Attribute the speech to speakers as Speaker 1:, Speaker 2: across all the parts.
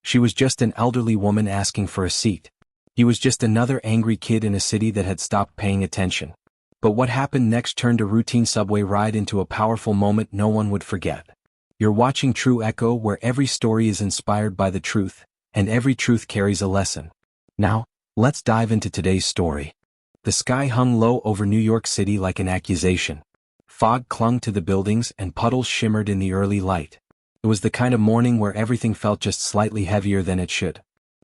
Speaker 1: She was just an elderly woman asking for a seat. He was just another angry kid in a city that had stopped paying attention. But what happened next turned a routine subway ride into a powerful moment no one would forget. You're watching True Echo, where every story is inspired by the truth, and every truth carries a lesson. Now, let's dive into today's story. The sky hung low over New York City like an accusation. Fog clung to the buildings and puddles shimmered in the early light. It was the kind of morning where everything felt just slightly heavier than it should.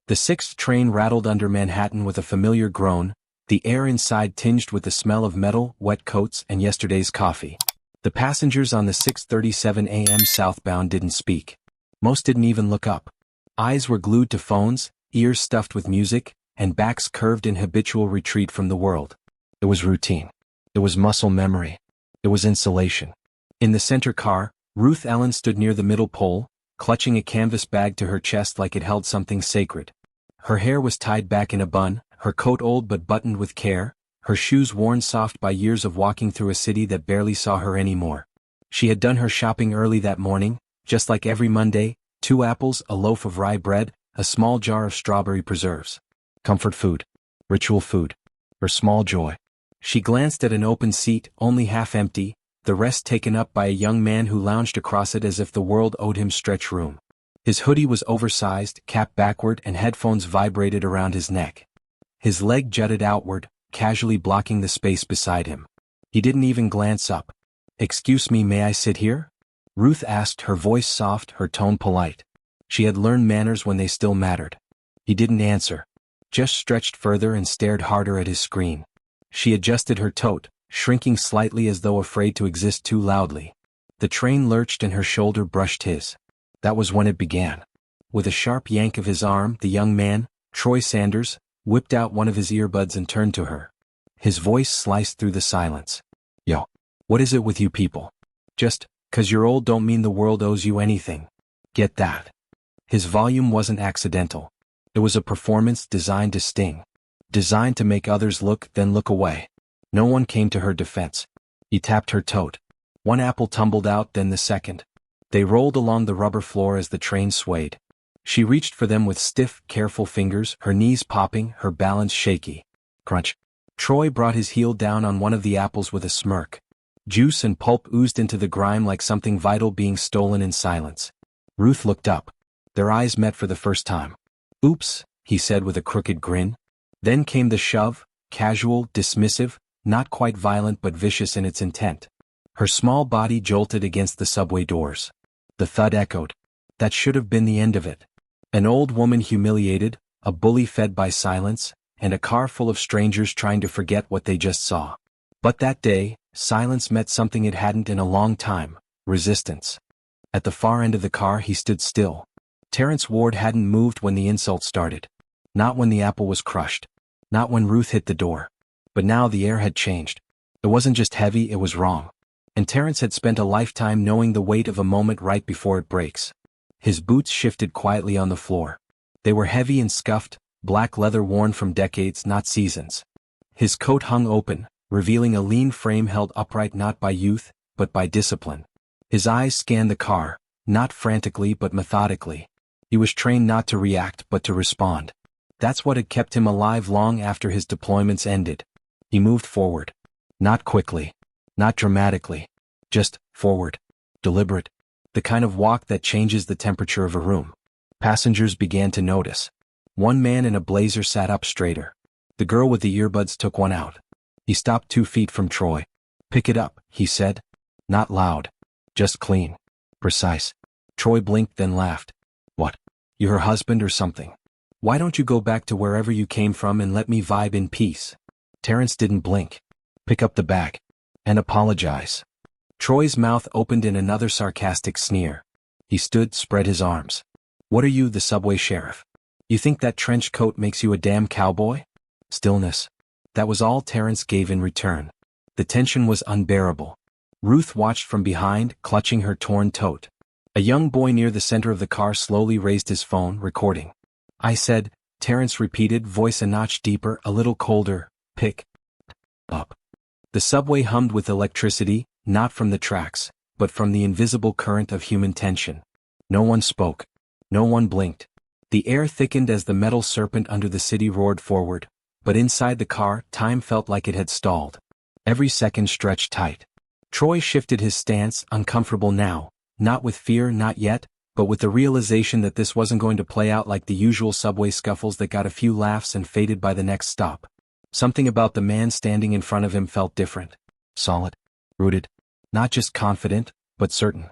Speaker 1: The 6th train rattled under Manhattan with a familiar groan, the air inside tinged with the smell of metal, wet coats, and yesterday's coffee. The passengers on the 6:37 a.m. southbound didn't speak. Most didn't even look up. Eyes were glued to phones, ears stuffed with music, and backs curved in habitual retreat from the world. It was routine. It was muscle memory. It was insulation. In the center car, Ruth Ellen stood near the middle pole, clutching a canvas bag to her chest like it held something sacred. Her hair was tied back in a bun, her coat old but buttoned with care, her shoes worn soft by years of walking through a city that barely saw her anymore. She had done her shopping early that morning, just like every Monday, 2 apples, a loaf of rye bread, a small jar of strawberry preserves. Comfort food. Ritual food. Her small joy. She glanced at an open seat, only half empty, the rest taken up by a young man who lounged across it as if the world owed him stretch room. His hoodie was oversized, cap backward, and headphones vibrated around his neck. His leg jutted outward, casually blocking the space beside him. He didn't even glance up. "Excuse me, may I sit here?" Ruth asked, her voice soft, her tone polite. She had learned manners when they still mattered. He didn't answer. Just stretched further and stared harder at his screen. She adjusted her tote, shrinking slightly as though afraid to exist too loudly. The train lurched and her shoulder brushed his. That was when it began. With a sharp yank of his arm, the young man, Troy Sanders, whipped out one of his earbuds and turned to her. His voice sliced through the silence. "Yo, what is it with you people? Just 'cause you're old don't mean the world owes you anything. Get that?" His volume wasn't accidental. It was a performance designed to sting. Designed to make others look, then look away. No one came to her defense. He tapped her tote. One apple tumbled out, then the second. They rolled along the rubber floor as the train swayed. She reached for them with stiff, careful fingers, her knees popping, her balance shaky. Crunch. Troy brought his heel down on one of the apples with a smirk. Juice and pulp oozed into the grime like something vital being stolen in silence. Ruth looked up. Their eyes met for the first time. "Oops," he said with a crooked grin. Then came the shove, casual, dismissive, not quite violent but vicious in its intent. Her small body jolted against the subway doors. The thud echoed. That should have been the end of it. An old woman humiliated, a bully fed by silence, and a car full of strangers trying to forget what they just saw. But that day, silence met something it hadn't in a long time: resistance. At the far end of the car he stood still. Terrence Ward hadn't moved when the insult started. Not when the apple was crushed. Not when Ruth hit the door. But now the air had changed. It wasn't just heavy, it was wrong. And Terrence had spent a lifetime knowing the weight of a moment right before it breaks. His boots shifted quietly on the floor. They were heavy and scuffed, black leather worn from decades, not seasons. His coat hung open, revealing a lean frame held upright not by youth, but by discipline. His eyes scanned the car, not frantically but methodically. He was trained not to react but to respond. That's what had kept him alive long after his deployments ended. He moved forward. Not quickly. Not dramatically. Just forward. Deliberate. The kind of walk that changes the temperature of a room. Passengers began to notice. One man in a blazer sat up straighter. The girl with the earbuds took one out. He stopped 2 feet from Troy. "Pick it up," he said. Not loud. Just clean. Precise. Troy blinked, then laughed. "What? You her husband or something? Why don't you go back to wherever you came from and let me vibe in peace?" Terrence didn't blink. "Pick up the bag. And apologize." Troy's mouth opened in another sarcastic sneer. He stood, spread his arms. "What are you, the subway sheriff? You think that trench coat makes you a damn cowboy?" Stillness. That was all Terrence gave in return. The tension was unbearable. Ruth watched from behind, clutching her torn tote. A young boy near the center of the car slowly raised his phone, recording. "I said," Terrence repeated, voice a notch deeper, a little colder, "pick up." The subway hummed with electricity, not from the tracks, but from the invisible current of human tension. No one spoke. No one blinked. The air thickened as the metal serpent under the city roared forward, but inside the car, time felt like it had stalled. Every second stretched tight. Troy shifted his stance, uncomfortable now, not with fear, not yet, but with the realization that this wasn't going to play out like the usual subway scuffles that got a few laughs and faded by the next stop. Something about the man standing in front of him felt different. Solid. Rooted. Not just confident, but certain.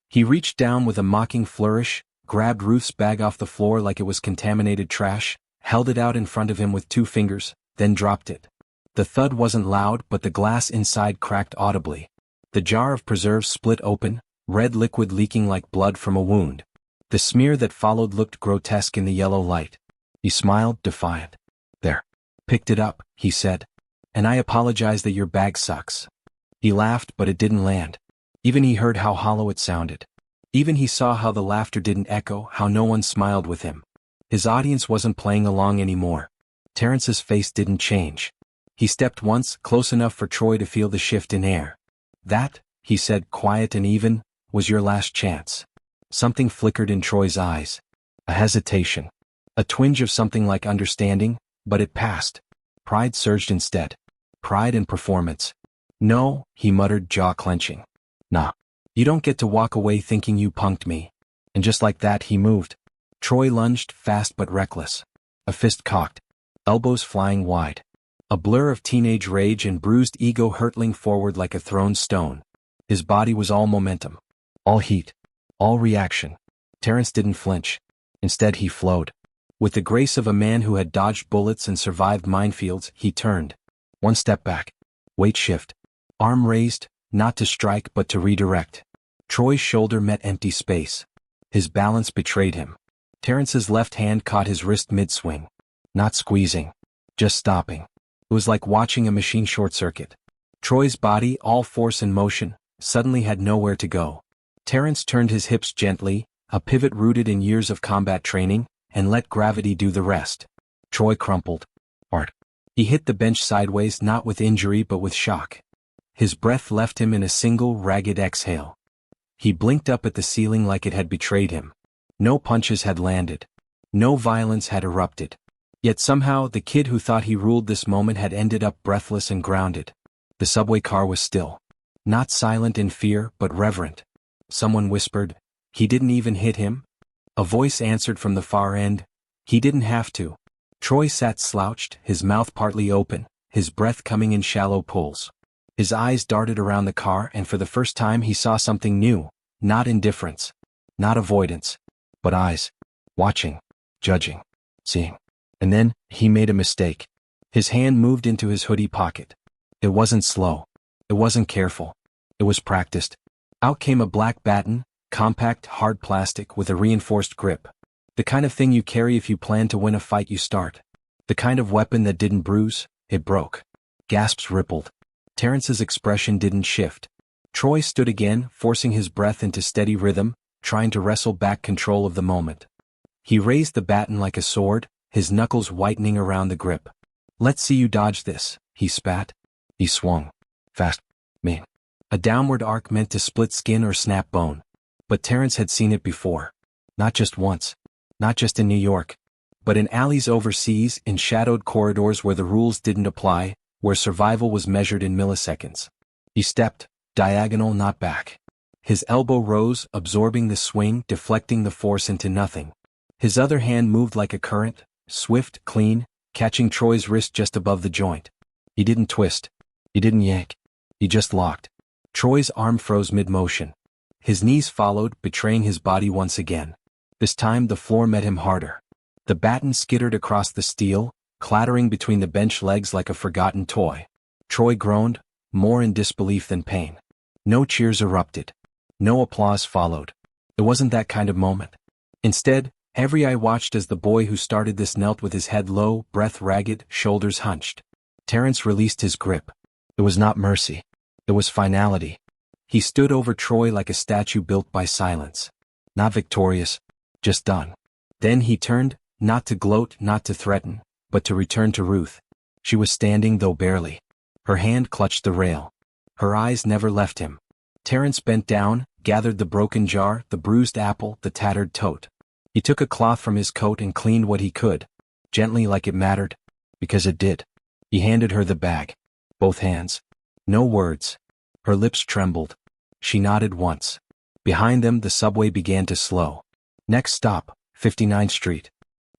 Speaker 1: He reached down with a mocking flourish, grabbed Ruth's bag off the floor like it was contaminated trash, held it out in front of him with 2 fingers, then dropped it. The thud wasn't loud, but the glass inside cracked audibly. The jar of preserves split open, red liquid leaking like blood from a wound. The smear that followed looked grotesque in the yellow light. He smiled, defiant. There. Picked it up, he said. And I apologize that your bag sucks. He laughed, but it didn't land. Even he heard how hollow it sounded. Even he saw how the laughter didn't echo, how no one smiled with him. His audience wasn't playing along anymore. Terrence's face didn't change. He stepped once, close enough for Troy to feel the shift in air. That, he said, quiet and even, was your last chance. Something flickered in Troy's eyes. A hesitation. A twinge of something like understanding, but it passed. Pride surged instead. Pride and performance. No, he muttered, jaw clenching. Nah. You don't get to walk away thinking you punked me. And just like that he moved. Troy lunged, fast but reckless. A fist cocked. Elbows flying wide. A blur of teenage rage and bruised ego hurtling forward like a thrown stone. His body was all momentum. All heat. All reaction. Terrence didn't flinch. Instead he flowed. With the grace of a man who had dodged bullets and survived minefields, he turned. 1 step back. Weight shift. Arm raised, not to strike but to redirect. Troy's shoulder met empty space. His balance betrayed him. Terrence's left hand caught his wrist mid-swing. Not squeezing. Just stopping. It was like watching a machine short-circuit. Troy's body, all force and motion, suddenly had nowhere to go. Terrence turned his hips gently, a pivot rooted in years of combat training, and let gravity do the rest. Troy crumpled. Hard. He hit the bench sideways, not with injury but with shock. His breath left him in a single, ragged exhale. He blinked up at the ceiling like it had betrayed him. No punches had landed. No violence had erupted. Yet somehow the kid who thought he ruled this moment had ended up breathless and grounded. The subway car was still. Not silent in fear, but reverent. Someone whispered, "He didn't even hit him?" A voice answered from the far end, "He didn't have to." Troy sat slouched, his mouth partly open, his breath coming in shallow pulls. His eyes darted around the car, and for the first time he saw something new. Not indifference. Not avoidance. But eyes. Watching. Judging. Seeing. And then, he made a mistake. His hand moved into his hoodie pocket. It wasn't slow. It wasn't careful. It was practiced. Out came a black baton, compact, hard plastic with a reinforced grip. The kind of thing you carry if you plan to win a fight you start. The kind of weapon that didn't bruise, it broke. Gasps rippled. Terrence's expression didn't shift. Troy stood again, forcing his breath into steady rhythm, trying to wrestle back control of the moment. He raised the baton like a sword, his knuckles whitening around the grip. "Let's see you dodge this," he spat. He swung. Fast. Mean. A downward arc meant to split skin or snap bone. But Terrence had seen it before. Not just once. Not just in New York. But in alleys overseas, in shadowed corridors where the rules didn't apply, where survival was measured in milliseconds. He stepped, diagonal, not back. His elbow rose, absorbing the swing, deflecting the force into nothing. His other hand moved like a current, swift, clean, catching Troy's wrist just above the joint. He didn't twist. He didn't yank. He just locked. Troy's arm froze mid-motion. His knees followed, betraying his body once again. This time the floor met him harder. The baton skittered across the steel, clattering between the bench legs like a forgotten toy. Troy groaned, more in disbelief than pain. No cheers erupted. No applause followed. It wasn't that kind of moment. Instead, every eye watched as the boy who started this knelt with his head low, breath ragged, shoulders hunched. Terrence released his grip. It was not mercy. It was finality. He stood over Troy like a statue built by silence. Not victorious, just done. Then he turned, not to gloat, not to threaten, but to return to Ruth. She was standing, though barely. Her hand clutched the rail. Her eyes never left him. Terrence bent down, gathered the broken jar, the bruised apple, the tattered tote. He took a cloth from his coat and cleaned what he could, gently like it mattered, because it did. He handed her the bag. Both hands. No words. Her lips trembled. She nodded once. Behind them the subway began to slow. Next stop, 59th Street.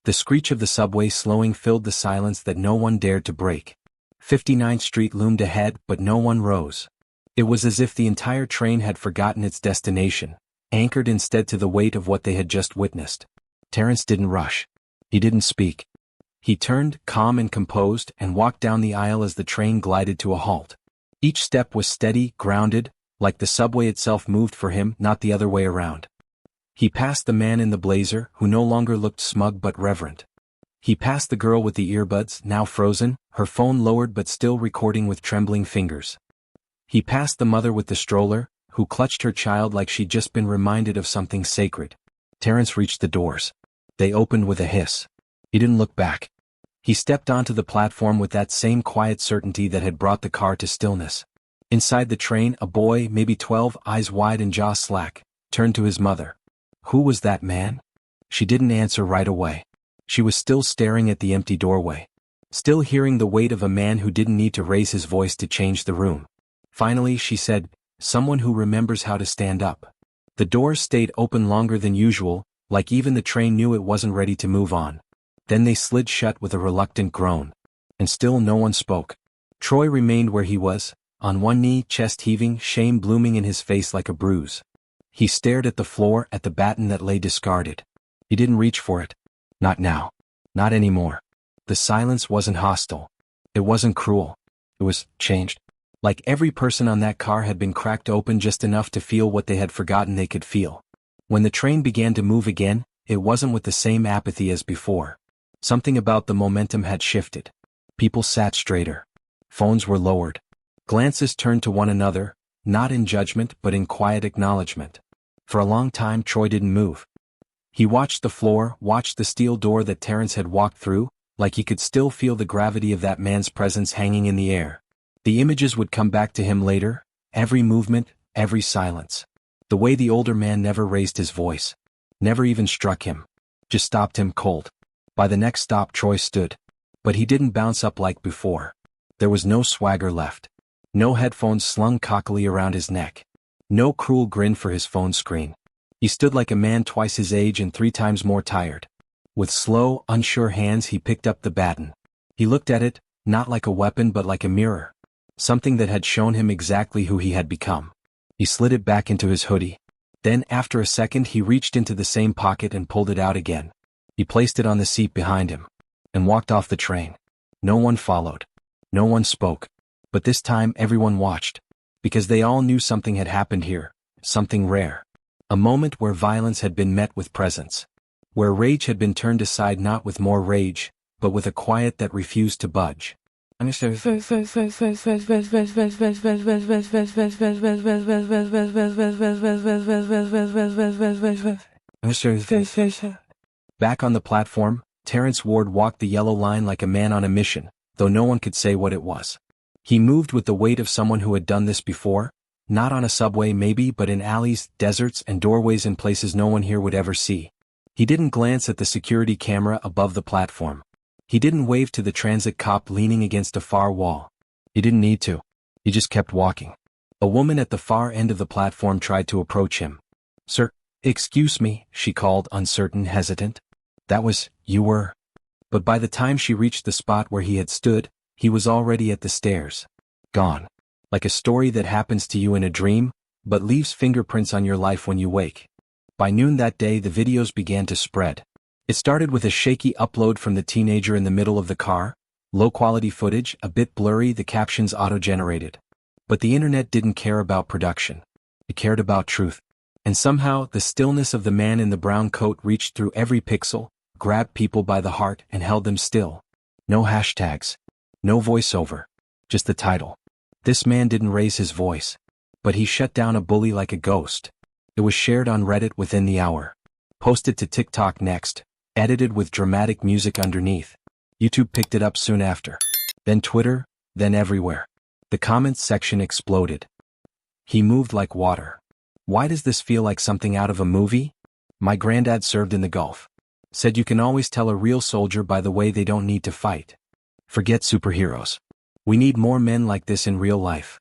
Speaker 1: The screech of the subway slowing filled the silence that no one dared to break. 59th Street loomed ahead, but no one rose. It was as if the entire train had forgotten its destination, anchored instead to the weight of what they had just witnessed. Terrence didn't rush. He didn't speak. He turned, calm and composed, and walked down the aisle as the train glided to a halt. Each step was steady, grounded, like the subway itself moved for him, not the other way around. He passed the man in the blazer, who no longer looked smug but reverent. He passed the girl with the earbuds, now frozen, her phone lowered but still recording with trembling fingers. He passed the mother with the stroller, who clutched her child like she'd just been reminded of something sacred. Terrence reached the doors. They opened with a hiss. He didn't look back. He stepped onto the platform with that same quiet certainty that had brought the car to stillness. Inside the train, a boy, maybe 12, eyes wide and jaw slack, turned to his mother. Who was that man? She didn't answer right away. She was still staring at the empty doorway. Still hearing the weight of a man who didn't need to raise his voice to change the room. Finally, she said, "Someone who remembers how to stand up." The doors stayed open longer than usual, like even the train knew it wasn't ready to move on. Then they slid shut with a reluctant groan. And still no one spoke. Troy remained where he was, on one knee, chest heaving, shame blooming in his face like a bruise. He stared at the floor, at the baton that lay discarded. He didn't reach for it. Not now. Not anymore. The silence wasn't hostile. It wasn't cruel. It was changed. Like every person on that car had been cracked open just enough to feel what they had forgotten they could feel. When the train began to move again, it wasn't with the same apathy as before. Something about the momentum had shifted. People sat straighter. Phones were lowered. Glances turned to one another, not in judgment but in quiet acknowledgement. For a long time Troy didn't move. He watched the floor, watched the steel door that Terrence had walked through, like he could still feel the gravity of that man's presence hanging in the air. The images would come back to him later, every movement, every silence. The way the older man never raised his voice. Never even struck him. Just stopped him cold. By the next stop Troy stood. But he didn't bounce up like before. There was no swagger left. No headphones slung cockily around his neck. No cruel grin for his phone screen. He stood like a man twice his age and 3 times more tired. With slow, unsure hands he picked up the baton. He looked at it, not like a weapon but like a mirror. Something that had shown him exactly who he had become. He slid it back into his hoodie. Then, after a second, he reached into the same pocket and pulled it out again. He placed it on the seat behind him. And walked off the train. No one followed. No one spoke. But this time everyone watched. Because they all knew something had happened here. Something rare. A moment where violence had been met with presence. Where rage had been turned aside not with more rage, but with a quiet that refused to budge. Back on the platform, Terrence Ward walked the yellow line like a man on a mission, though no one could say what it was. He moved with the weight of someone who had done this before, not on a subway maybe but in alleys, deserts and doorways in places no one here would ever see. He didn't glance at the security camera above the platform. He didn't wave to the transit cop leaning against a far wall. He didn't need to. He just kept walking. A woman at the far end of the platform tried to approach him. "Sir, excuse me," she called, uncertain, hesitant. "That was, you were..." But by the time she reached the spot where he had stood, he was already at the stairs. Gone. Like a story that happens to you in a dream, but leaves fingerprints on your life when you wake. By noon that day the videos began to spread. It started with a shaky upload from the teenager in the middle of the car, low-quality footage, a bit blurry, the captions auto-generated. But the internet didn't care about production. It cared about truth. And somehow, the stillness of the man in the brown coat reached through every pixel, grabbed people by the heart and held them still. No hashtags. No voiceover. Just the title. This man didn't raise his voice. But he shut down a bully like a ghost. It was shared on Reddit within the hour. Posted to TikTok next. Edited with dramatic music underneath. YouTube picked it up soon after. Then Twitter, then everywhere. The comments section exploded. He moved like water. Why does this feel like something out of a movie? My granddad served in the Gulf. Said you can always tell a real soldier by the way they don't need to fight. Forget superheroes. We need more men like this in real life.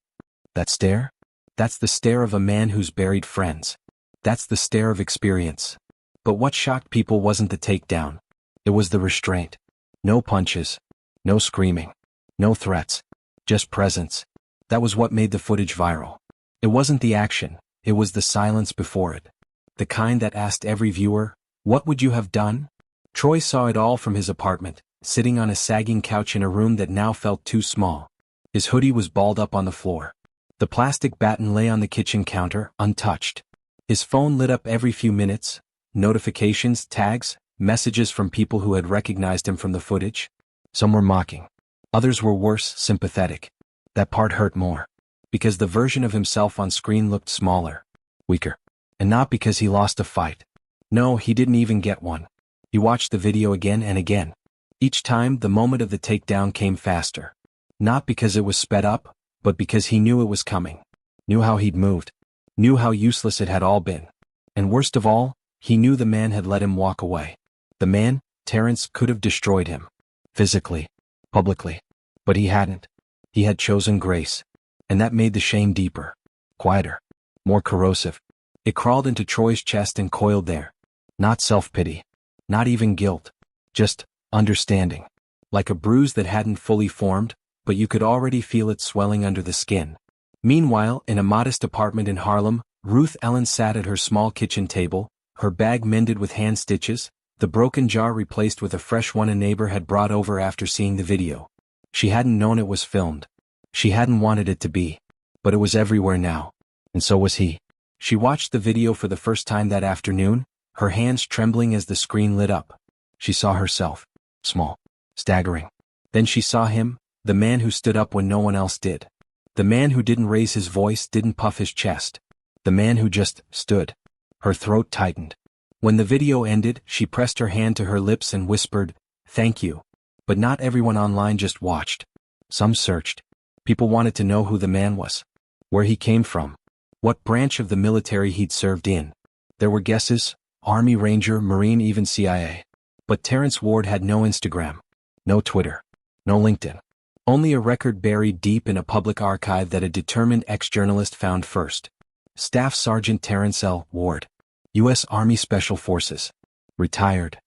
Speaker 1: That stare? That's the stare of a man who's buried friends. That's the stare of experience. But what shocked people wasn't the takedown. It was the restraint. No punches. No screaming. No threats. Just presence. That was what made the footage viral. It wasn't the action, it was the silence before it. The kind that asked every viewer, what would you have done? Troy saw it all from his apartment, sitting on a sagging couch in a room that now felt too small. His hoodie was balled up on the floor. The plastic baton lay on the kitchen counter, untouched. His phone lit up every few minutes, notifications, tags, messages from people who had recognized him from the footage. Some were mocking. Others were worse, sympathetic. That part hurt more. Because the version of himself on screen looked smaller, weaker. And not because he lost a fight. No, he didn't even get one. He watched the video again and again. Each time, the moment of the takedown came faster. Not because it was sped up, but because he knew it was coming. Knew how he'd moved. Knew how useless it had all been. And worst of all, he knew the man had let him walk away. The man, Terrence, could have destroyed him. Physically. Publicly. But he hadn't. He had chosen grace. And that made the shame deeper. Quieter. More corrosive. It crawled into Troy's chest and coiled there. Not self-pity. Not even guilt. Just understanding. Like a bruise that hadn't fully formed, but you could already feel it swelling under the skin. Meanwhile, in a modest apartment in Harlem, Ruth Ellen sat at her small kitchen table, her bag mended with hand stitches, the broken jar replaced with a fresh one a neighbor had brought over after seeing the video. She hadn't known it was filmed. She hadn't wanted it to be. But it was everywhere now. And so was he. She watched the video for the first time that afternoon, her hands trembling as the screen lit up. She saw herself. Small. Staggering. Then she saw him, the man who stood up when no one else did. The man who didn't raise his voice, didn't puff his chest. The man who just stood. Her throat tightened. When the video ended, she pressed her hand to her lips and whispered, "Thank you." But not everyone online just watched. Some searched. People wanted to know who the man was. Where he came from. What branch of the military he'd served in. There were guesses, Army, Ranger, Marine, even CIA. But Terrence Ward had no Instagram. No Twitter. No LinkedIn. Only a record buried deep in a public archive that a determined ex-journalist found first. Staff Sergeant Terrence L. Ward. U.S. Army Special Forces. Retired.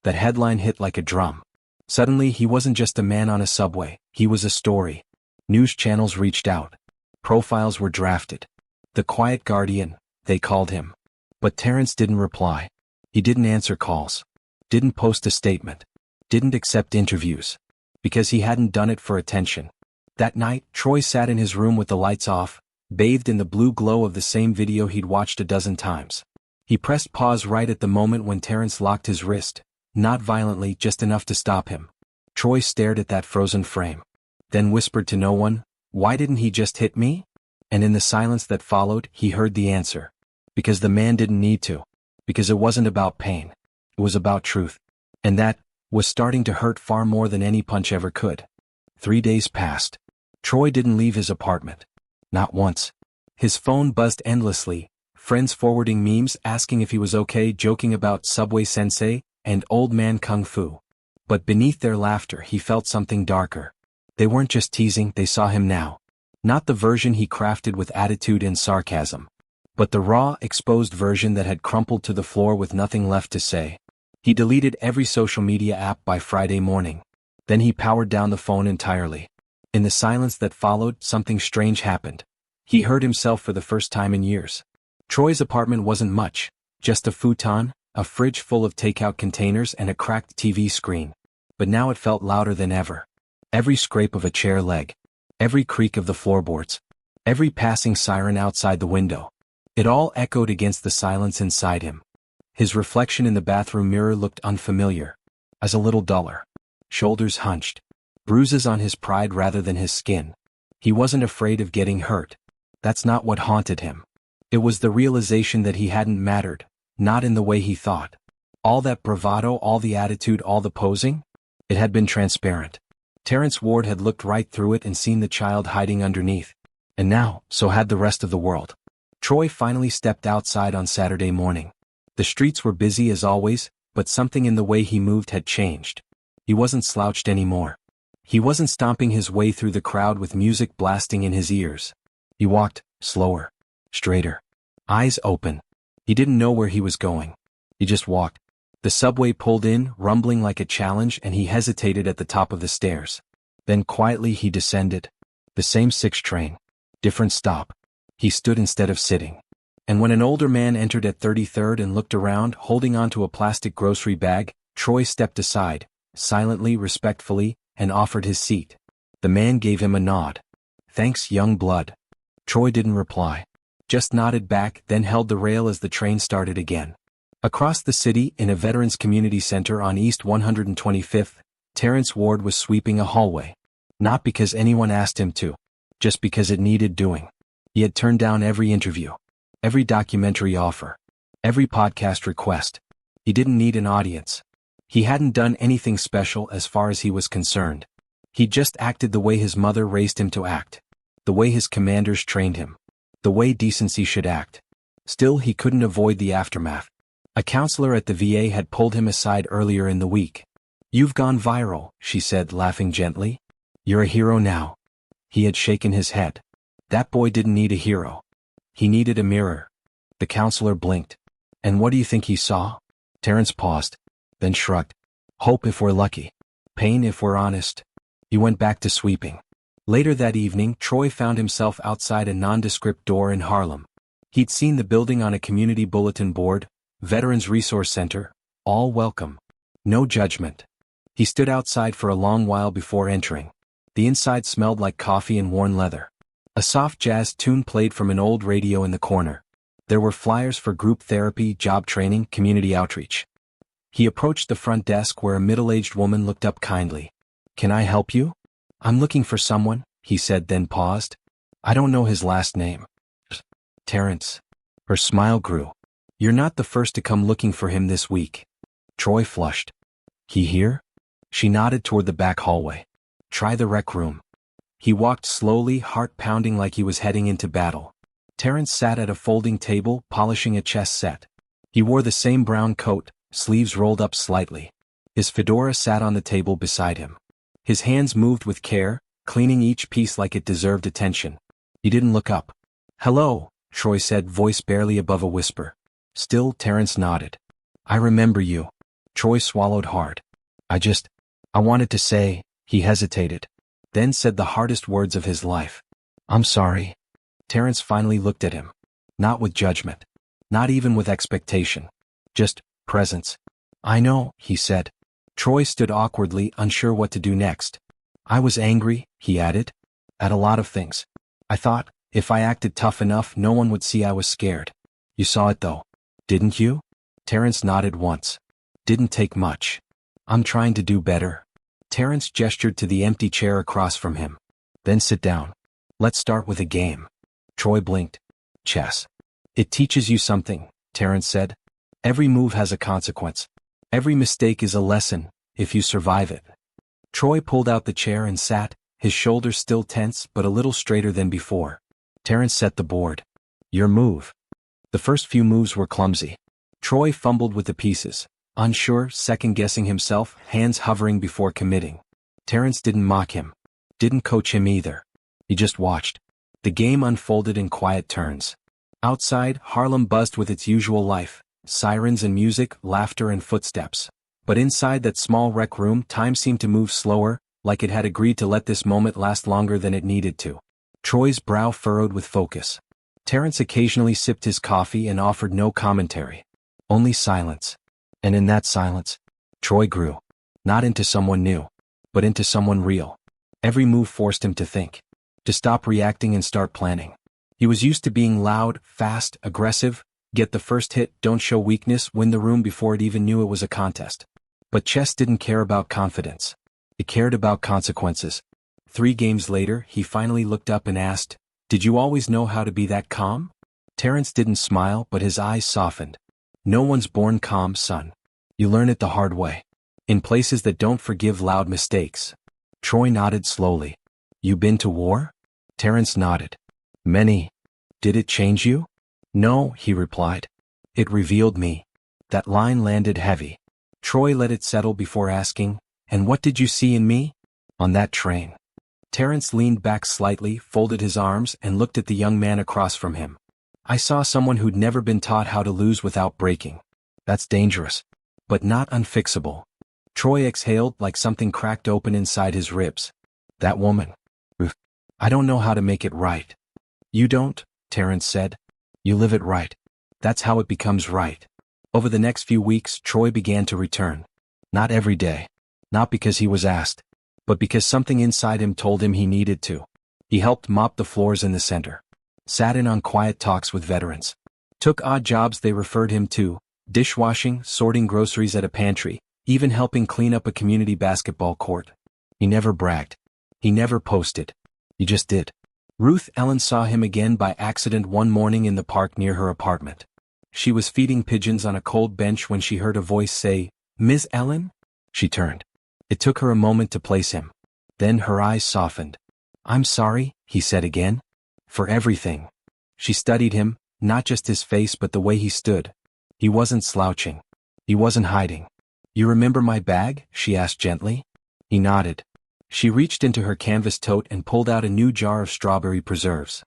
Speaker 1: That headline hit like a drum. Suddenly he wasn't just a man on a subway, he was a story. News channels reached out. Profiles were drafted. The quiet guardian, they called him. But Terrence didn't reply. He didn't answer calls. Didn't post a statement. Didn't accept interviews. Because he hadn't done it for attention. That night, Troy sat in his room with the lights off, bathed in the blue glow of the same video he'd watched a dozen times. He pressed pause right at the moment when Terrence locked his wrist. Not violently, just enough to stop him. Troy stared at that frozen frame. Then whispered to no one, "Why didn't he just hit me?" And in the silence that followed, he heard the answer. Because the man didn't need to. Because it wasn't about pain. It was about truth. And that was starting to hurt far more than any punch ever could. 3 days passed. Troy didn't leave his apartment. Not once. His phone buzzed endlessly, friends forwarding memes asking if he was okay, joking about Subway Sensei and Old Man Kung Fu. But beneath their laughter he felt something darker. They weren't just teasing, they saw him now. Not the version he crafted with attitude and sarcasm. But the raw, exposed version that had crumpled to the floor with nothing left to say. He deleted every social media app by Friday morning. Then he powered down the phone entirely. In the silence that followed, something strange happened. He heard himself for the first time in years. Troy's apartment wasn't much. Just a futon, a fridge full of takeout containers and a cracked TV screen. But now it felt louder than ever. Every scrape of a chair leg. Every creak of the floorboards. Every passing siren outside the window. It all echoed against the silence inside him. His reflection in the bathroom mirror looked unfamiliar. As a little duller. Shoulders hunched. Bruises on his pride rather than his skin. He wasn't afraid of getting hurt. That's not what haunted him. It was the realization that he hadn't mattered. Not in the way he thought. All that bravado, all the attitude, all the posing? It had been transparent. Terrence Ward had looked right through it and seen the child hiding underneath. And now, so had the rest of the world. Troy finally stepped outside on Saturday morning. The streets were busy as always, but something in the way he moved had changed. He wasn't slouched anymore. He wasn't stomping his way through the crowd with music blasting in his ears. He walked, slower, straighter, eyes open. He didn't know where he was going. He just walked. The subway pulled in, rumbling like a challenge, and he hesitated at the top of the stairs. Then quietly he descended. The same 6 train. Different stop. He stood instead of sitting. And when an older man entered at 33rd and looked around, holding onto a plastic grocery bag, Troy stepped aside, silently, respectfully, and offered his seat. The man gave him a nod. "Thanks, young blood." Troy didn't reply. Just nodded back, then held the rail as the train started again. Across the city, in a Veterans Community Center on East 125th, Terrence Ward was sweeping a hallway. Not because anyone asked him to. Just because it needed doing. He had turned down every interview. Every documentary offer. Every podcast request. He didn't need an audience. He hadn't done anything special as far as he was concerned. He just acted the way his mother raised him to act. The way his commanders trained him. The way decency should act. Still, he couldn't avoid the aftermath. A counselor at the VA had pulled him aside earlier in the week. "You've gone viral," she said, laughing gently. "You're a hero now." He had shaken his head. That boy didn't need a hero. He needed a mirror. The counselor blinked. "And what do you think he saw?" Terrence paused, then shrugged. "Hope if we're lucky. Pain if we're honest." He went back to sweeping. Later that evening, Troy found himself outside a nondescript door in Harlem. He'd seen the building on a community bulletin board, Veterans Resource Center, all welcome. No judgment. He stood outside for a long while before entering. The inside smelled like coffee and worn leather. A soft jazz tune played from an old radio in the corner. There were flyers for group therapy, job training, community outreach. He approached the front desk where a middle-aged woman looked up kindly. "Can I help you?" "I'm looking for someone," he said, then paused. "I don't know his last name." "Terrence." Her smile grew. "You're not the first to come looking for him this week." Troy flushed. "He here?" She nodded toward the back hallway. "Try the rec room." He walked slowly, heart pounding like he was heading into battle. Terrence sat at a folding table, polishing a chess set. He wore the same brown coat, sleeves rolled up slightly. His fedora sat on the table beside him. His hands moved with care, cleaning each piece like it deserved attention. He didn't look up. "Hello," Troy said, voice barely above a whisper. Still, Terrence nodded. "I remember you." Troy swallowed hard. I wanted to say," he hesitated. Then said the hardest words of his life. "I'm sorry." Terrence finally looked at him. Not with judgment. Not even with expectation. Just presence. "I know," he said. Troy stood awkwardly, unsure what to do next. "I was angry," he added. "At a lot of things. I thought, if I acted tough enough, no one would see I was scared. You saw it though. Didn't you?" Terrence nodded once. "Didn't take much. I'm trying to do better." Terrence gestured to the empty chair across from him. "Then sit down. Let's start with a game." Troy blinked. "Chess." "It teaches you something," Terrence said. "Every move has a consequence. Every mistake is a lesson, if you survive it." Troy pulled out the chair and sat, his shoulders still tense but a little straighter than before. Terrence set the board. "Your move." The first few moves were clumsy. Troy fumbled with the pieces. Unsure, second-guessing himself, hands hovering before committing. Terrence didn't mock him. Didn't coach him either. He just watched. The game unfolded in quiet turns. Outside, Harlem buzzed with its usual life. Sirens and music, laughter and footsteps. But inside that small rec room, time seemed to move slower, like it had agreed to let this moment last longer than it needed to. Troy's brow furrowed with focus. Terrence occasionally sipped his coffee and offered no commentary. Only silence. And in that silence, Troy grew. Not into someone new, but into someone real. Every move forced him to think. To stop reacting and start planning. He was used to being loud, fast, aggressive, get the first hit, don't show weakness, win the room before it even knew it was a contest. But chess didn't care about confidence. It cared about consequences. 3 games later, he finally looked up and asked, "Did you always know how to be that calm?" Terrence didn't smile, but his eyes softened. "No one's born calm, son. You learn it the hard way. In places that don't forgive loud mistakes." Troy nodded slowly. "You been to war?" Terrence nodded. "Many. Did it change you?" "No," he replied. "It revealed me." That line landed heavy. Troy let it settle before asking, "And what did you see in me?" "On that train." Terrence leaned back slightly, folded his arms, and looked at the young man across from him. "I saw someone who'd never been taught how to lose without breaking. That's dangerous. But not unfixable." Troy exhaled like something cracked open inside his ribs. "That woman. Oof. I don't know how to make it right." "You don't," Terrence said. "You live it right. That's how it becomes right." Over the next few weeks, Troy began to return. Not every day. Not because he was asked, but because something inside him told him he needed to. He helped mop the floors in the center. Sat in on quiet talks with veterans. Took odd jobs they referred him to, dishwashing, sorting groceries at a pantry, even helping clean up a community basketball court. He never bragged. He never posted. He just did. Ruth Ellen saw him again by accident one morning in the park near her apartment. She was feeding pigeons on a cold bench when she heard a voice say, "Miss Ellen?" She turned. It took her a moment to place him. Then her eyes softened. "I'm sorry," he said again. "For everything." She studied him, not just his face but the way he stood. He wasn't slouching. He wasn't hiding. "You remember my bag?" she asked gently. He nodded. She reached into her canvas tote and pulled out a new jar of strawberry preserves.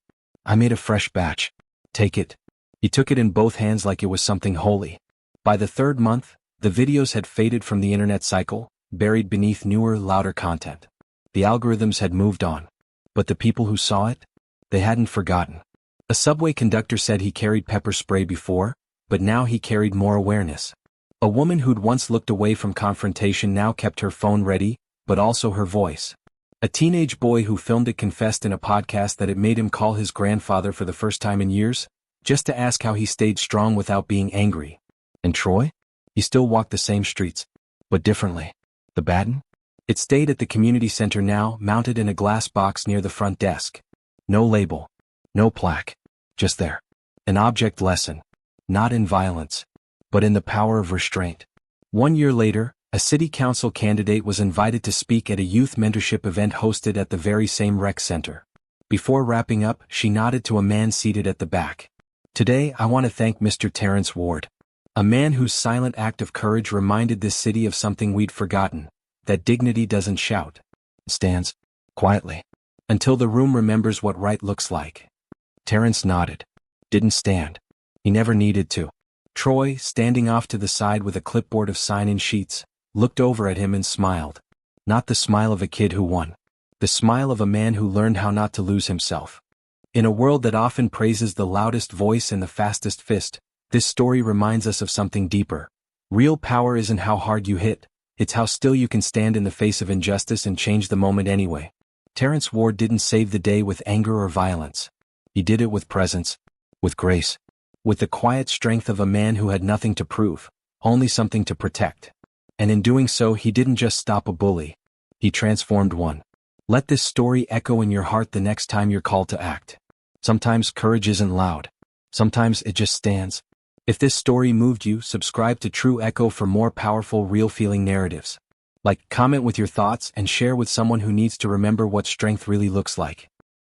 Speaker 1: "I made a fresh batch. Take it." He took it in both hands like it was something holy. By the third month, the videos had faded from the internet cycle, buried beneath newer, louder content. The algorithms had moved on. But the people who saw it? They hadn't forgotten. A subway conductor said he carried pepper spray before, but now he carried more awareness. A woman who'd once looked away from confrontation now kept her phone ready, but also her voice. A teenage boy who filmed it confessed in a podcast that it made him call his grandfather for the first time in years, just to ask how he stayed strong without being angry. And Troy? He still walked the same streets, but differently. The baton? It stayed at the community center now, mounted in a glass box near the front desk. No label. No plaque. Just there. An object lesson. Not in violence, but in the power of restraint. 1 year later, a city council candidate was invited to speak at a youth mentorship event hosted at the very same rec center. Before wrapping up, she nodded to a man seated at the back. "Today, I want to thank Mr. Terrence Ward. A man whose silent act of courage reminded this city of something we'd forgotten, that dignity doesn't shout. It stands, quietly, until the room remembers what right looks like." Terrence nodded. Didn't stand. He never needed to. Troy, standing off to the side with a clipboard of sign-in sheets, looked over at him and smiled. Not the smile of a kid who won. The smile of a man who learned how not to lose himself. In a world that often praises the loudest voice and the fastest fist, this story reminds us of something deeper. Real power isn't how hard you hit, it's how still you can stand in the face of injustice and change the moment anyway. Terrence Ward didn't save the day with anger or violence. He did it with presence, with grace, with the quiet strength of a man who had nothing to prove, only something to protect. And in doing so, he didn't just stop a bully. He transformed one. Let this story echo in your heart the next time you're called to act. Sometimes courage isn't loud. Sometimes it just stands. If this story moved you, subscribe to True Echo for more powerful, real-feeling narratives. Like, comment with your thoughts, and share with someone who needs to remember what strength really looks like.